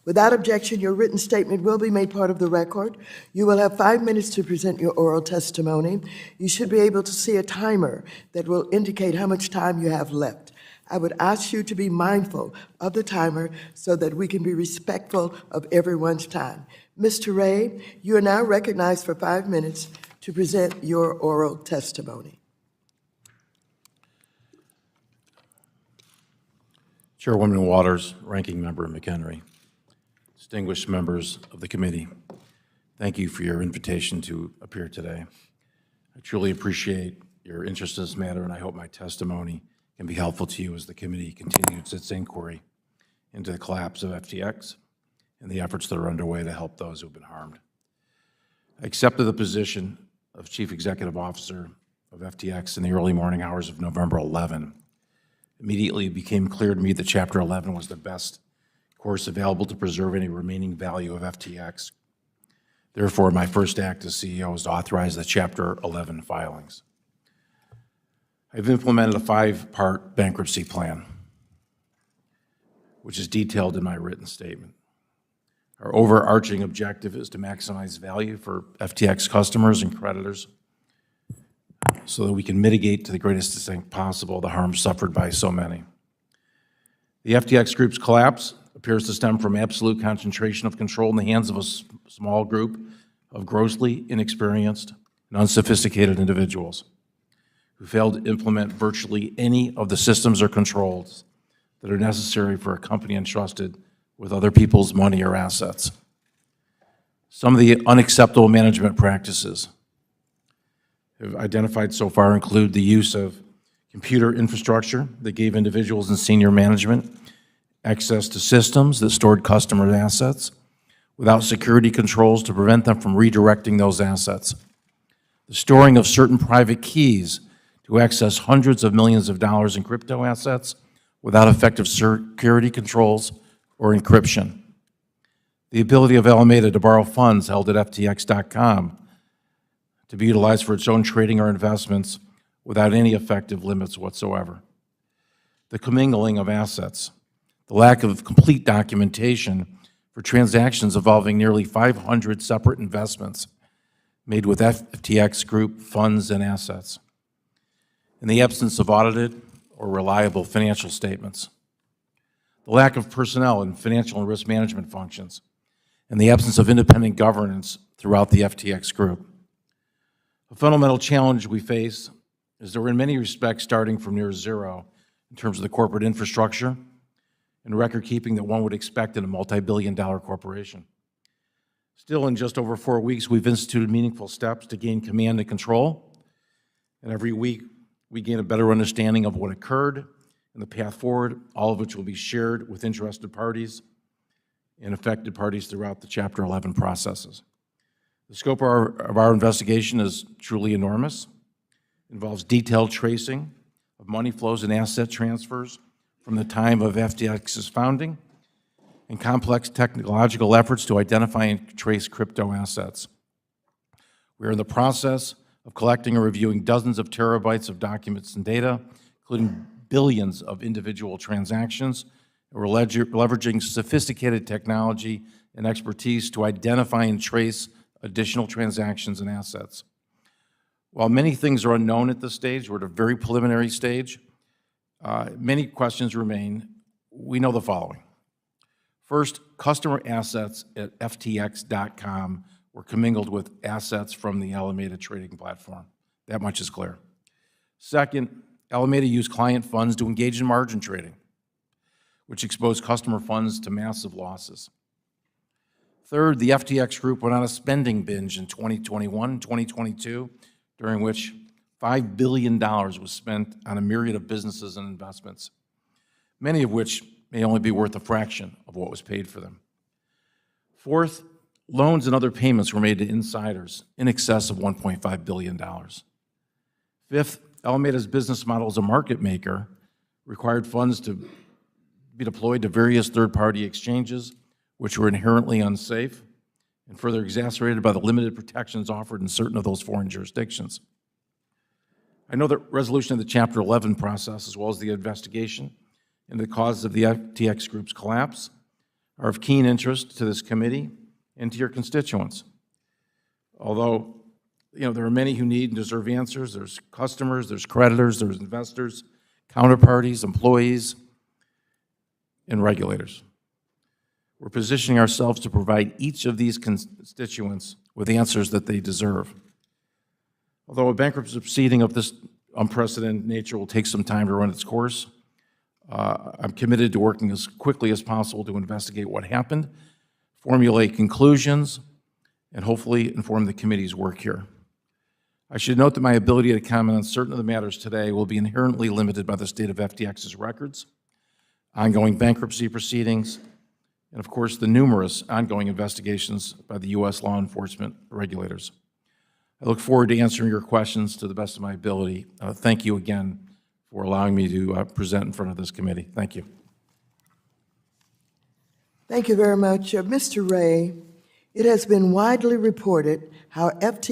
Without objection, your written statement will be made part of the record. You will have 5 minutes to present your oral testimony. You should be able to see a timer that will indicate how much time you have left. I would ask you to be mindful of the timer so that we can be respectful of everyone's time. Mr. Ray, you are now recognized for 5 minutes to present your oral testimony. Chairwoman Waters, Ranking Member McHenry, distinguished members of the committee, thank you for your invitation to appear today. I truly appreciate your interest in this matter, and I hope my testimony can be helpful to you as the committee continues its inquiry into the collapse of FTX and the efforts that are underway to help those who have been harmed. I accepted the position of Chief Executive Officer of FTX in the early morning hours of November 11. Immediately it became clear to me that Chapter 11 was the best course available to preserve any remaining value of FTX. Therefore, my first act as CEO was to authorize the Chapter 11 filings. I've implemented a 5-part bankruptcy plan, which is detailed in my written statement. Our overarching objective is to maximize value for FTX customers and creditors so that we can mitigate to the greatest extent possible the harm suffered by so many. The FTX Group's collapse appears to stem from absolute concentration of control in the hands of a small group of grossly inexperienced and unsophisticated individuals who failed to implement virtually any of the systems or controls that are necessary for a company entrusted with other people's money or assets. Some of the unacceptable management practices have identified so far include the use of computer infrastructure that gave individuals in senior management access to systems that stored customer assets without security controls to prevent them from redirecting those assets. The storing of certain private keys to access hundreds of millions of dollars in crypto assets without effective security controls or encryption. The ability of Alameda to borrow funds held at FTX.com to be utilized for its own trading or investments without any effective limits whatsoever. The commingling of assets, the lack of complete documentation for transactions involving nearly 500 separate investments made with FTX Group funds and assets, and the absence of audited or reliable financial statements, the lack of personnel in financial and risk management functions, and the absence of independent governance throughout the FTX Group. A fundamental challenge we face is that we're in many respects starting from near zero in terms of the corporate infrastructure and record keeping that one would expect in a multi-billion-dollar corporation. Still, in just over 4 weeks, we've instituted meaningful steps to gain command and control, and every week we gain a better understanding of what occurred and the path forward, all of which will be shared with interested parties and affected parties throughout the Chapter 11 processes. The scope of our investigation is truly enormous. It involves detailed tracing of money flows and asset transfers from the time of FTX's founding and complex technological efforts to identify and trace crypto assets. We are in the process of collecting and reviewing dozens of terabytes of documents and data, including billions of individual transactions. And we're leveraging sophisticated technology and expertise to identify and trace additional transactions and assets. While many things are unknown at this stage, we're at a very preliminary stage, many questions remain. We know the following. First, customer assets at FTX.com were commingled with assets from the Alameda trading platform. That much is clear. Second, Alameda used client funds to engage in margin trading, which exposed customer funds to massive losses. Third, the FTX Group went on a spending binge in 2021 and 2022, during which $5 billion was spent on a myriad of businesses and investments, many of which may only be worth a fraction of what was paid for them. Fourth, loans and other payments were made to insiders in excess of $1.5 billion. Fifth, Alameda's business model as a market maker required funds to be deployed to various third-party exchanges, which were inherently unsafe and further exacerbated by the limited protections offered in certain of those foreign jurisdictions. I know that resolution of the Chapter 11 process, as well as the investigation into the causes of the FTX Group's collapse, are of keen interest to this committee and to your constituents. Although, there are many who need and deserve answers. There's customers, there's creditors, there's investors, counterparties, employees, and regulators. We're positioning ourselves to provide each of these constituents with answers that they deserve. Although a bankruptcy proceeding of this unprecedented nature will take some time to run its course, I'm committed to working as quickly as possible to investigate what happened, formulate conclusions, and hopefully inform the committee's work here. I should note that my ability to comment on certain of the matters today will be inherently limited by the state of FTX's records, ongoing bankruptcy proceedings, and of course the numerous ongoing investigations by the U.S. law enforcement regulators. I look forward to answering your questions to the best of my ability. Thank you again for allowing me to present in front of this committee. Thank you. Thank you very much. Mr. Ray, it has been widely reported how FTX